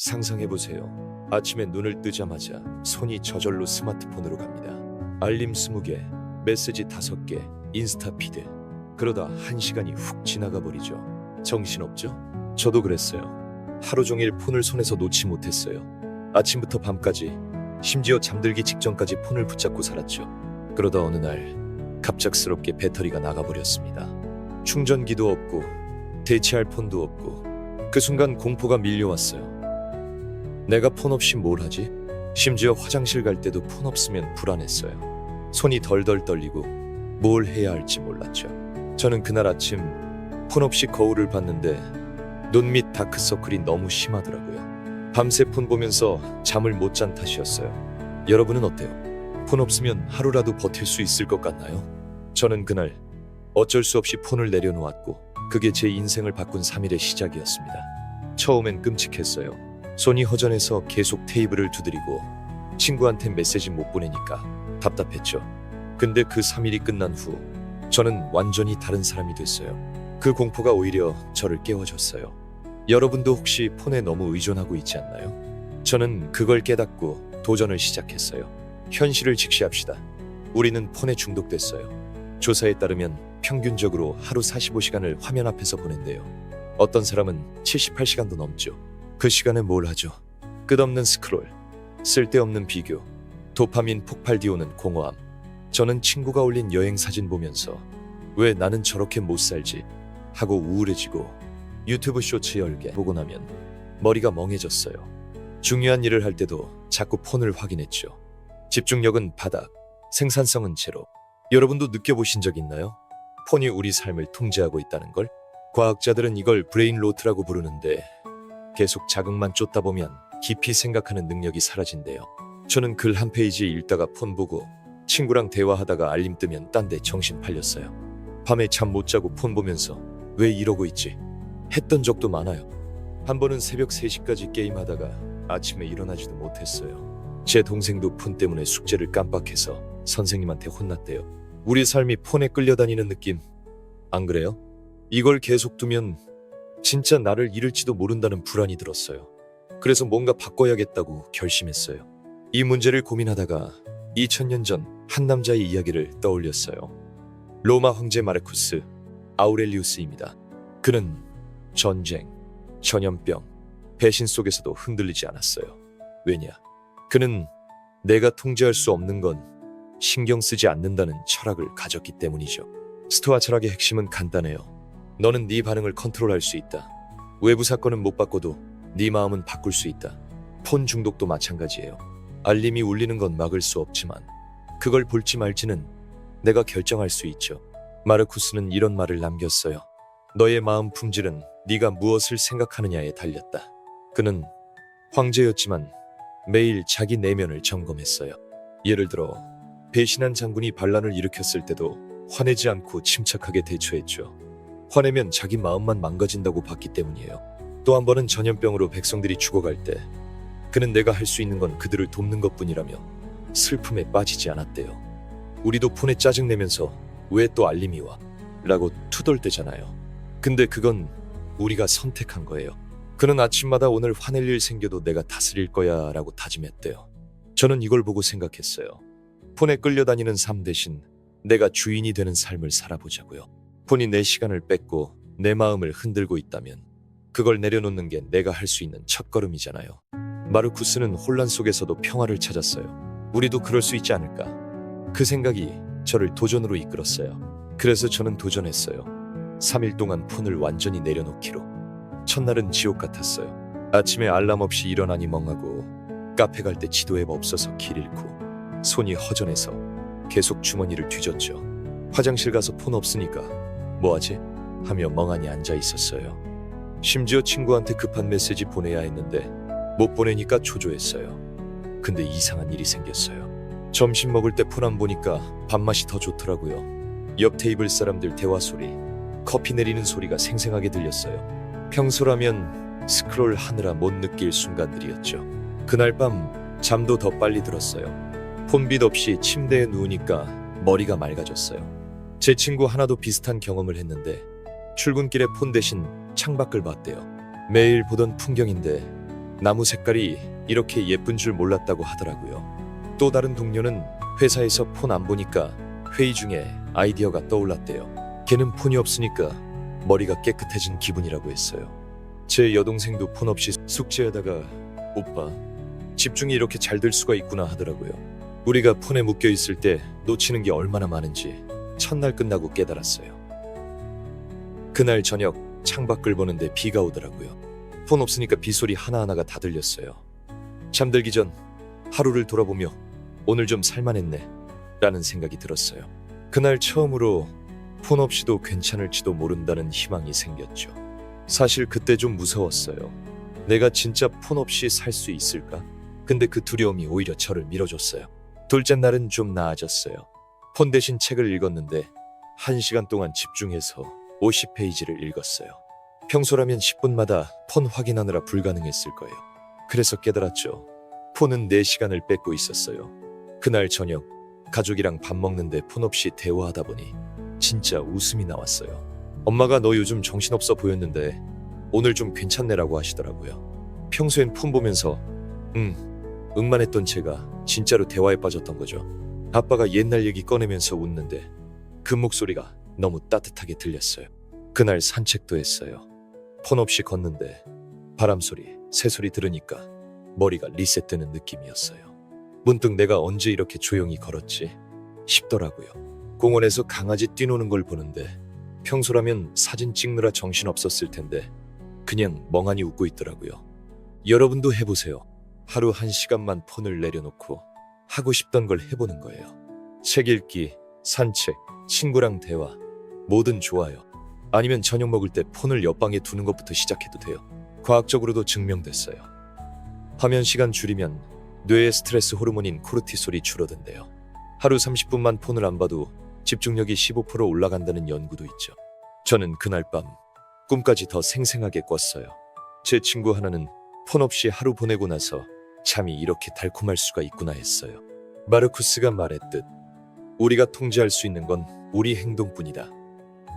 상상해보세요. 아침에 눈을 뜨자마자 손이 저절로 스마트폰으로 갑니다. 알림 20개, 메시지 5개, 인스타 피드. 그러다 1시간이 훅 지나가 버리죠. 정신없죠? 저도 그랬어요. 하루 종일 폰을 손에서 놓지 못했어요. 아침부터 밤까지, 심지어 잠들기 직전까지 폰을 붙잡고 살았죠. 그러다 어느 날 갑작스럽게 배터리가 나가버렸습니다. 충전기도 없고 대체할 폰도 없고 그 순간 공포가 밀려왔어요. 내가 폰 없이 뭘 하지? 심지어 화장실 갈 때도 폰 없으면 불안했어요. 손이 덜덜 떨리고 뭘 해야 할지 몰랐죠. 저는 그날 아침 폰 없이 거울을 봤는데 눈 밑 다크서클이 너무 심하더라고요. 밤새 폰 보면서 잠을 못 잔 탓이었어요. 여러분은 어때요? 폰 없으면 하루라도 버틸 수 있을 것 같나요? 저는 그날 어쩔 수 없이 폰을 내려놓았고 그게 제 인생을 바꾼 3일의 시작이었습니다. 처음엔 끔찍했어요. 손이 허전해서 계속 테이블을 두드리고 친구한테 메시지 못 보내니까 답답했죠. 근데 그 3일이 끝난 후 저는 완전히 다른 사람이 됐어요. 그 공포가 오히려 저를 깨워줬어요. 여러분도 혹시 폰에 너무 의존하고 있지 않나요? 저는 그걸 깨닫고 도전을 시작했어요. 현실을 직시합시다. 우리는 폰에 중독됐어요. 조사에 따르면 평균적으로 하루 45시간을 화면 앞에서 보낸대요. 어떤 사람은 78시간도 넘죠. 그 시간에 뭘 하죠? 끝없는 스크롤, 쓸데없는 비교, 도파민 폭발 뒤오는 공허함. 저는 친구가 올린 여행 사진 보면서 왜 나는 저렇게 못 살지 하고 우울해지고 유튜브 쇼츠 열개 보고 나면 머리가 멍해졌어요. 중요한 일을 할 때도 자꾸 폰을 확인했죠. 집중력은 바닥, 생산성은 제로. 여러분도 느껴보신 적 있나요? 폰이 우리 삶을 통제하고 있다는 걸? 과학자들은 이걸 브레인 로트라고 부르는데 계속 자극만 쫓다 보면 깊이 생각하는 능력이 사라진대요. 저는 글 한 페이지 읽다가 폰 보고 친구랑 대화하다가 알림 뜨면 딴 데 정신 팔렸어요. 밤에 잠 못 자고 폰 보면서 왜 이러고 있지? 했던 적도 많아요. 한 번은 새벽 3시까지 게임하다가 아침에 일어나지도 못했어요. 제 동생도 폰 때문에 숙제를 깜빡해서 선생님한테 혼났대요. 우리 삶이 폰에 끌려다니는 느낌, 안 그래요? 이걸 계속 두면 진짜 나를 잃을지도 모른다는 불안이 들었어요. 그래서 뭔가 바꿔야겠다고 결심했어요. 이 문제를 고민하다가 2000년 전 한 남자의 이야기를 떠올렸어요. 로마 황제 마르쿠스 아우렐리우스입니다. 그는 전쟁, 전염병, 배신 속에서도 흔들리지 않았어요. 왜냐? 그는 내가 통제할 수 없는 건 신경 쓰지 않는다는 철학을 가졌기 때문이죠. 스토아 철학의 핵심은 간단해요. 너는 네 반응을 컨트롤할 수 있다. 외부 사건은 못 바꿔도 네 마음은 바꿀 수 있다. 폰 중독도 마찬가지예요. 알림이 울리는 건 막을 수 없지만 그걸 볼지 말지는 내가 결정할 수 있죠. 마르쿠스는 이런 말을 남겼어요. 너의 마음 품질은 네가 무엇을 생각하느냐에 달렸다. 그는 황제였지만 매일 자기 내면을 점검했어요. 예를 들어 배신한 장군이 반란을 일으켰을 때도 화내지 않고 침착하게 대처했죠. 화내면 자기 마음만 망가진다고 봤기 때문이에요. 또 한 번은 전염병으로 백성들이 죽어갈 때 그는 내가 할 수 있는 건 그들을 돕는 것뿐이라며 슬픔에 빠지지 않았대요. 우리도 폰에 짜증내면서 왜 또 알림이 와? 라고 투덜대잖아요. 근데 그건 우리가 선택한 거예요. 그는 아침마다 오늘 화낼 일 생겨도 내가 다스릴 거야 라고 다짐했대요. 저는 이걸 보고 생각했어요. 폰에 끌려다니는 삶 대신 내가 주인이 되는 삶을 살아보자고요. 폰이 내 시간을 뺏고 내 마음을 흔들고 있다면 그걸 내려놓는 게 내가 할 수 있는 첫걸음이잖아요. 마르쿠스는 혼란 속에서도 평화를 찾았어요. 우리도 그럴 수 있지 않을까? 그 생각이 저를 도전으로 이끌었어요. 그래서 저는 도전했어요. 3일 동안 폰을 완전히 내려놓기로. 첫날은 지옥 같았어요. 아침에 알람 없이 일어나니 멍하고 카페 갈 때 지도 앱 없어서 길 잃고 손이 허전해서 계속 주머니를 뒤졌죠. 화장실 가서 폰 없으니까 뭐하지? 하며 멍하니 앉아 있었어요. 심지어 친구한테 급한 메시지 보내야 했는데 못 보내니까 초조했어요. 근데 이상한 일이 생겼어요. 점심 먹을 때 폰 안 보니까 밥맛이 더 좋더라고요. 옆 테이블 사람들 대화 소리, 커피 내리는 소리가 생생하게 들렸어요. 평소라면 스크롤 하느라 못 느낄 순간들이었죠. 그날 밤 잠도 더 빨리 들었어요. 폰빛 없이 침대에 누우니까 머리가 맑아졌어요. 제 친구 하나도 비슷한 경험을 했는데 출근길에 폰 대신 창밖을 봤대요. 매일 보던 풍경인데 나무 색깔이 이렇게 예쁜 줄 몰랐다고 하더라고요. 또 다른 동료는 회사에서 폰 안 보니까 회의 중에 아이디어가 떠올랐대요. 걔는 폰이 없으니까 머리가 깨끗해진 기분이라고 했어요. 제 여동생도 폰 없이 숙제하다가 오빠, 집중이 이렇게 잘 될 수가 있구나 하더라고요. 우리가 폰에 묶여 있을 때 놓치는 게 얼마나 많은지 첫날 끝나고 깨달았어요. 그날 저녁 창밖을 보는데 비가 오더라고요. 폰 없으니까 빗소리 하나하나가 다 들렸어요. 잠들기 전 하루를 돌아보며 오늘 좀 살만했네 라는 생각이 들었어요. 그날 처음으로 폰 없이도 괜찮을지도 모른다는 희망이 생겼죠. 사실 그때 좀 무서웠어요. 내가 진짜 폰 없이 살 수 있을까? 근데 그 두려움이 오히려 저를 밀어줬어요. 둘째 날은 좀 나아졌어요. 폰 대신 책을 읽었는데 1시간 동안 집중해서 50페이지를 읽었어요. 평소라면 10분마다 폰 확인하느라 불가능했을 거예요. 그래서 깨달았죠. 폰은 4시간을 뺏고 있었어요. 그날 저녁 가족이랑 밥 먹는데 폰 없이 대화하다 보니 진짜 웃음이 나왔어요. 엄마가 너 요즘 정신없어 보였는데 오늘 좀 괜찮네라고 하시더라고요. 평소엔 폰 보면서 응만 했던 제가 진짜로 대화에 빠졌던 거죠. 아빠가 옛날 얘기 꺼내면서 웃는데 그 목소리가 너무 따뜻하게 들렸어요. 그날 산책도 했어요. 폰 없이 걷는데 바람소리, 새소리 들으니까 머리가 리셋되는 느낌이었어요. 문득 내가 언제 이렇게 조용히 걸었지 싶더라고요. 공원에서 강아지 뛰노는 걸 보는데 평소라면 사진 찍느라 정신없었을 텐데 그냥 멍하니 웃고 있더라고요. 여러분도 해보세요. 하루 1시간만 폰을 내려놓고 하고 싶던 걸 해보는 거예요. 책 읽기, 산책, 친구랑 대화, 뭐든 좋아요. 아니면 저녁 먹을 때 폰을 옆방에 두는 것부터 시작해도 돼요. 과학적으로도 증명됐어요. 화면 시간 줄이면 뇌의 스트레스 호르몬인 코르티솔이 줄어든대요. 하루 30분만 폰을 안 봐도 집중력이 15% 올라간다는 연구도 있죠. 저는 그날 밤 꿈까지 더 생생하게 꿨어요. 제 친구 하나는 폰 없이 하루 보내고 나서 잠이 이렇게 달콤할 수가 있구나 했어요. 마르쿠스가 말했듯 우리가 통제할 수 있는 건 우리 행동뿐이다.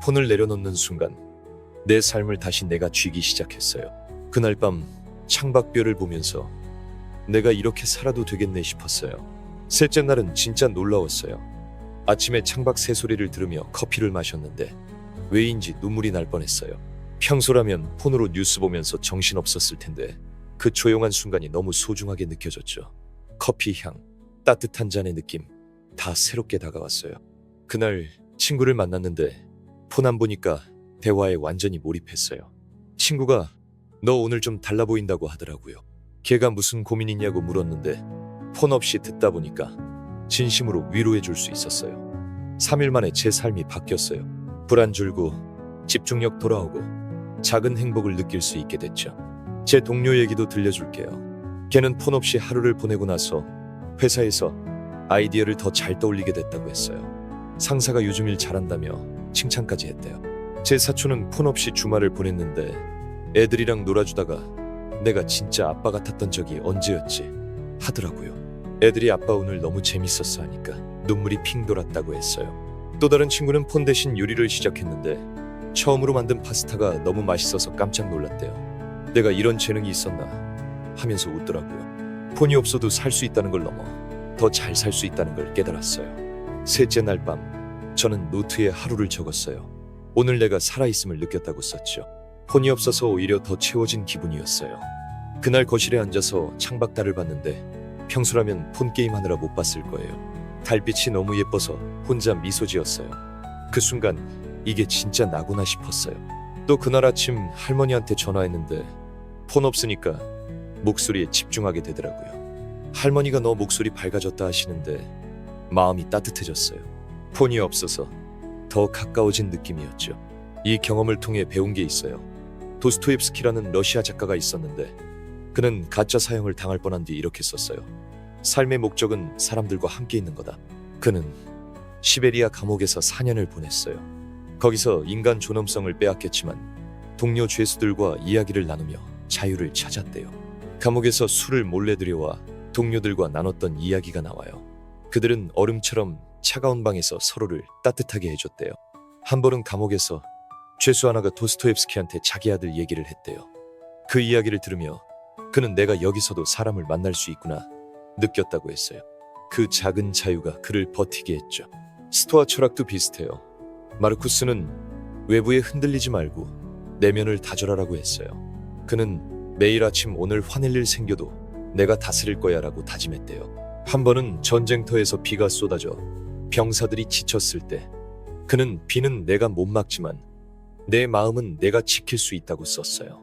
폰을 내려놓는 순간 내 삶을 다시 내가 쥐기 시작했어요. 그날 밤 창밖별을 보면서 내가 이렇게 살아도 되겠네 싶었어요. 셋째 날은 진짜 놀라웠어요. 아침에 창밖 새소리를 들으며 커피를 마셨는데 왜인지 눈물이 날 뻔했어요. 평소라면 폰으로 뉴스 보면서 정신없었을 텐데 그 조용한 순간이 너무 소중하게 느껴졌죠. 커피 향, 따뜻한 잔의 느낌 다 새롭게 다가왔어요. 그날 친구를 만났는데 폰 안 보니까 대화에 완전히 몰입했어요. 친구가 너 오늘 좀 달라 보인다고 하더라고요. 걔가 무슨 고민 있냐고 물었는데 폰 없이 듣다 보니까 진심으로 위로해 줄 수 있었어요. 3일 만에 제 삶이 바뀌었어요. 불안 줄고 집중력 돌아오고 작은 행복을 느낄 수 있게 됐죠. 제 동료 얘기도 들려줄게요. 걔는 폰 없이 하루를 보내고 나서 회사에서 아이디어를 더 잘 떠올리게 됐다고 했어요. 상사가 요즘 일 잘한다며 칭찬까지 했대요. 제 사촌은 폰 없이 주말을 보냈는데 애들이랑 놀아주다가 내가 진짜 아빠 같았던 적이 언제였지 하더라고요. 애들이 아빠 오늘 너무 재밌었어 하니까 눈물이 핑 돌았다고 했어요. 또 다른 친구는 폰 대신 요리를 시작했는데 처음으로 만든 파스타가 너무 맛있어서 깜짝 놀랐대요. 내가 이런 재능이 있었나 하면서 웃더라고요. 폰이 없어도 살 수 있다는 걸 넘어 더 잘 살 수 있다는 걸 깨달았어요. 셋째 날 밤 저는 노트에 하루를 적었어요. 오늘 내가 살아있음을 느꼈다고 썼죠. 폰이 없어서 오히려 더 채워진 기분이었어요. 그날 거실에 앉아서 창밖달을 봤는데 평소라면 폰 게임 하느라 못 봤을 거예요. 달빛이 너무 예뻐서 혼자 미소 지었어요. 그 순간 이게 진짜 나구나 싶었어요. 또 그날 아침 할머니한테 전화했는데 폰 없으니까 목소리에 집중하게 되더라고요. 할머니가 너 목소리 밝아졌다 하시는데 마음이 따뜻해졌어요. 폰이 없어서 더 가까워진 느낌이었죠. 이 경험을 통해 배운 게 있어요. 도스토옙스키라는 러시아 작가가 있었는데 그는 가짜 사형을 당할 뻔한 뒤 이렇게 썼어요. 삶의 목적은 사람들과 함께 있는 거다. 그는 시베리아 감옥에서 4년을 보냈어요. 거기서 인간 존엄성을 빼앗겼지만 동료 죄수들과 이야기를 나누며 자유를 찾았대요. 감옥에서 술을 몰래 들여와 동료들과 나눴던 이야기가 나와요. 그들은 얼음처럼 차가운 방에서 서로를 따뜻하게 해줬대요. 한 번은 감옥에서 죄수 하나가 도스토옙스키한테 자기 아들 얘기를 했대요. 그 이야기를 들으며 그는 내가 여기서도 사람을 만날 수 있구나 느꼈다고 했어요. 그 작은 자유가 그를 버티게 했죠. 스토아 철학도 비슷해요. 마르쿠스는 외부에 흔들리지 말고 내면을 다져라라고 했어요. 그는 매일 아침 오늘 화낼 일 생겨도 내가 다스릴 거야 라고 다짐했대요. 한 번은 전쟁터에서 비가 쏟아져 병사들이 지쳤을 때 그는 비는 내가 못 막지만 내 마음은 내가 지킬 수 있다고 썼어요.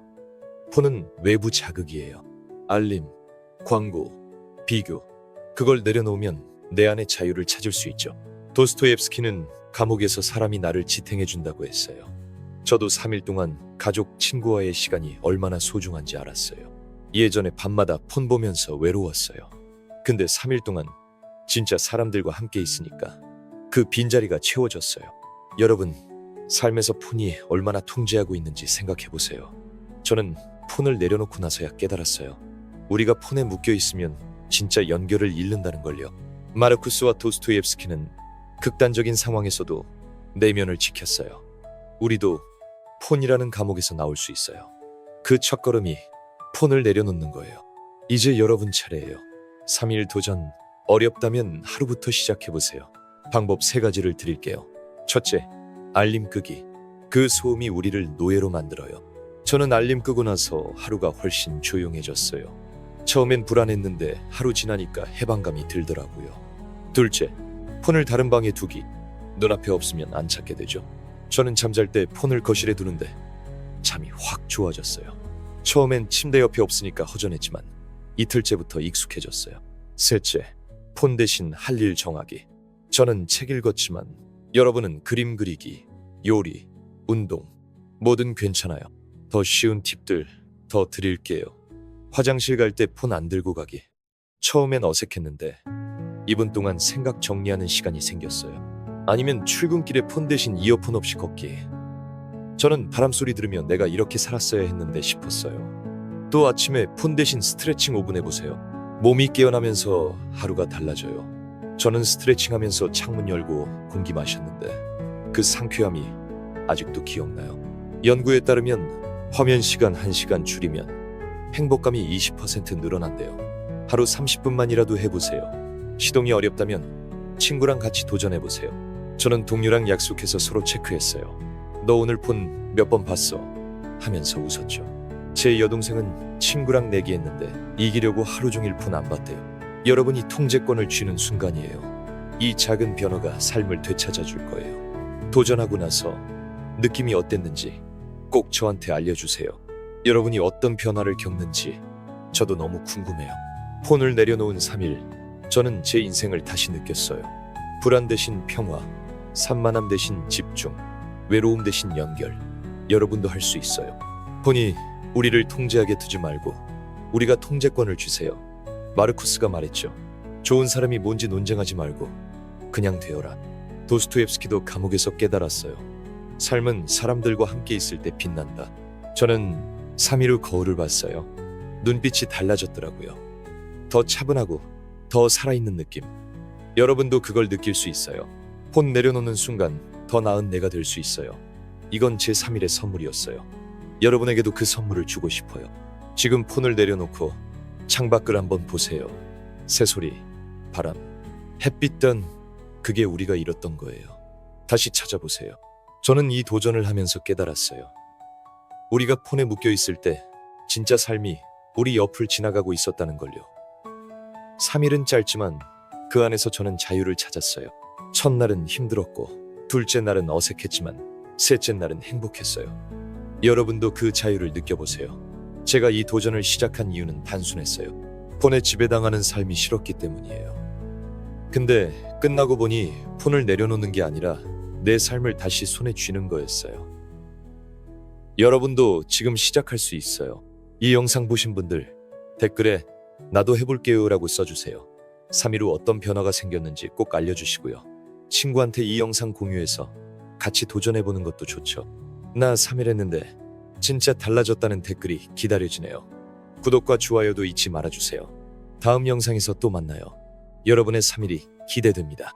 폰은 외부 자극이에요. 알림, 광고, 비교. 그걸 내려놓으면 내 안의 자유를 찾을 수 있죠. 도스토옙스키는 감옥에서 사람이 나를 지탱해준다고 했어요. 저도 3일 동안 가족, 친구와의 시간이 얼마나 소중한지 알았어요. 예전에 밤마다 폰 보면서 외로웠어요. 근데 3일 동안 진짜 사람들과 함께 있으니까 그 빈자리가 채워졌어요. 여러분, 삶에서 폰이 얼마나 통제하고 있는지 생각해보세요. 저는 폰을 내려놓고 나서야 깨달았어요. 우리가 폰에 묶여 있으면 진짜 연결을 잃는다는 걸요. 마르쿠스와 도스토옙스키는 극단적인 상황에서도 내면을 지켰어요. 우리도 폰이라는 감옥에서 나올 수 있어요. 그 첫걸음이 폰을 내려놓는 거예요. 이제 여러분 차례예요. 3일 도전, 어렵다면 하루부터 시작해보세요. 방법 3가지를 드릴게요. 첫째, 알림 끄기. 그 소음이 우리를 노예로 만들어요. 저는 알림 끄고 나서 하루가 훨씬 조용해졌어요. 처음엔 불안했는데 하루 지나니까 해방감이 들더라고요. 둘째, 폰을 다른 방에 두기. 눈앞에 없으면 안 찾게 되죠. 저는 잠잘 때 폰을 거실에 두는데 잠이 확 좋아졌어요. 처음엔 침대 옆에 없으니까 허전했지만 이틀째부터 익숙해졌어요. 셋째, 폰 대신 할 일 정하기. 저는 책 읽었지만 여러분은 그림 그리기, 요리, 운동, 뭐든 괜찮아요. 더 쉬운 팁들 더 드릴게요. 화장실 갈 때 폰 안 들고 가기. 처음엔 어색했는데 2분 동안 생각 정리하는 시간이 생겼어요. 아니면 출근길에 폰 대신 이어폰 없이 걷기. 저는 바람소리 들으며 내가 이렇게 살았어야 했는데 싶었어요. 또 아침에 폰 대신 스트레칭 5분 해보세요. 몸이 깨어나면서 하루가 달라져요. 저는 스트레칭하면서 창문 열고 공기 마셨는데 그 상쾌함이 아직도 기억나요. 연구에 따르면 화면 시간 1시간 줄이면 행복감이 20% 늘어난대요. 하루 30분만이라도 해보세요. 시동이 어렵다면 친구랑 같이 도전해보세요. 저는 동료랑 약속해서 서로 체크했어요. 너 오늘 폰 몇 번 봤어? 하면서 웃었죠. 제 여동생은 친구랑 내기했는데 이기려고 하루 종일 폰 안 봤대요. 여러분이 통제권을 쥐는 순간이에요. 이 작은 변화가 삶을 되찾아줄 거예요. 도전하고 나서 느낌이 어땠는지 꼭 저한테 알려주세요. 여러분이 어떤 변화를 겪는지 저도 너무 궁금해요. 폰을 내려놓은 3일, 저는 제 인생을 다시 느꼈어요. 불안 대신 평화, 산만함 대신 집중, 외로움 대신 연결. 여러분도 할 수 있어요. 폰이 우리를 통제하게 두지 말고 우리가 통제권을 주세요. 마르쿠스가 말했죠. 좋은 사람이 뭔지 논쟁하지 말고 그냥 되어라. 도스토옙스키도 감옥에서 깨달았어요. 삶은 사람들과 함께 있을 때 빛난다. 저는 3일 후 거울을 봤어요. 눈빛이 달라졌더라고요. 더 차분하고 더 살아있는 느낌. 여러분도 그걸 느낄 수 있어요. 폰 내려놓는 순간 더 나은 내가 될 수 있어요. 이건 제 3일의 선물이었어요. 여러분에게도 그 선물을 주고 싶어요. 지금 폰을 내려놓고 창밖을 한번 보세요. 새소리, 바람, 햇빛 등 그게 우리가 잃었던 거예요. 다시 찾아보세요. 저는 이 도전을 하면서 깨달았어요. 우리가 폰에 묶여 있을 때 진짜 삶이 우리 옆을 지나가고 있었다는 걸요. 3일은 짧지만 그 안에서 저는 자유를 찾았어요. 첫날은 힘들었고 둘째 날은 어색했지만 셋째 날은 행복했어요. 여러분도 그 자유를 느껴보세요. 제가 이 도전을 시작한 이유는 단순했어요. 폰에 지배당하는 삶이 싫었기 때문이에요. 근데 끝나고 보니 폰을 내려놓는 게 아니라 내 삶을 다시 손에 쥐는 거였어요. 여러분도 지금 시작할 수 있어요. 이 영상 보신 분들 댓글에 나도 해볼게요 라고 써주세요. 3일 후 어떤 변화가 생겼는지 꼭 알려주시고요. 친구한테 이 영상 공유해서 같이 도전해보는 것도 좋죠. 나 3일 했는데 진짜 달라졌다는 댓글이 기다려지네요. 구독과 좋아요도 잊지 말아주세요. 다음 영상에서 또 만나요. 여러분의 3일이 기대됩니다.